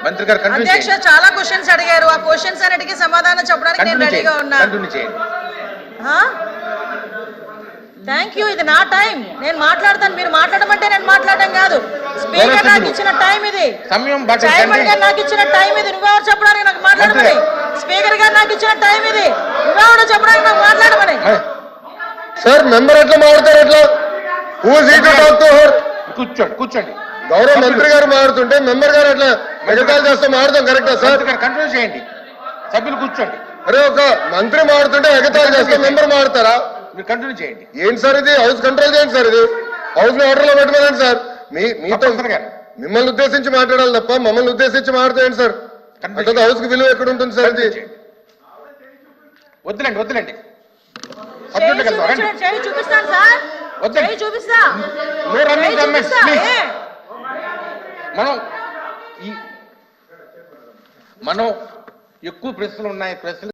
మంత్రి గారు అధ్యక్ష చాలా క్వశ్చన్స్ అడిగారు. ఆ క్వశ్చన్స్ అన్నిటికీ సమాధానం చెప్పడానికి నేను రెడీగా ఉన్నాను. Thank you. ఇది నా టైం, నేను మాట్లాడతాను. మీరు మాట్లాడమంటే నేను మాట్లాడడం కాదు. స్పీకర్ నాకు ఇచ్చిన టైం ఇది, చైర్మన్ గారు నాకు ఇచ్చిన టైం ఇది. నువ్వెవరు చెప్పడానికి నాకు మాట్లాడమని? స్పీకర్ గారు నాకు ఇచ్చిన టైం ఇది, నువ్వెవరు చెప్పడానికి నాకు మాట్లాడమని? సార్ మెంబర్ ఎట్లా మాట్లాడతారు? ఎట్లా కూర్చోండి కూర్చోండి. గౌరవ మంత్రి గారు మాట్లాడుతుంటే మెంబర్ గారు ఎట్లా ఎగతాలు చేస్తే మాట్లాడతాం కరెక్టా సార్? కంట్రోల్ చేయండి, సభ్యులు కూర్చోండి. అరే ఒక మంత్రి మాట్లాడుతుంటే ఎగతాలు చేస్తే మెంబర్ మాట్లాడతారా? మీరు కంటిన్యూ చేయండి. ఏంటి సార్ ఇది? హౌస్ కంట్రోల్ చేయండి సార్. ఇది హౌస్ లో ఆర్డర్ లో పెట్టమనండి సార్. మీతో మిమ్మల్ని ఉద్దేశించి మాట్లాడాలి తప్ప మమ్మల్ని ఉద్దేశించి మాట్లాడేయండి సార్. అంటే హౌస్ కి విలువ ఎక్కడ ఉంటుంది సార్? ఇది వద్దులేండి వద్దులేండి. చూపిస్తాను సార్, చూపిస్తా. మనం ఎక్కువ ప్రశ్నలు ఉన్నాయి. ప్రశ్నలు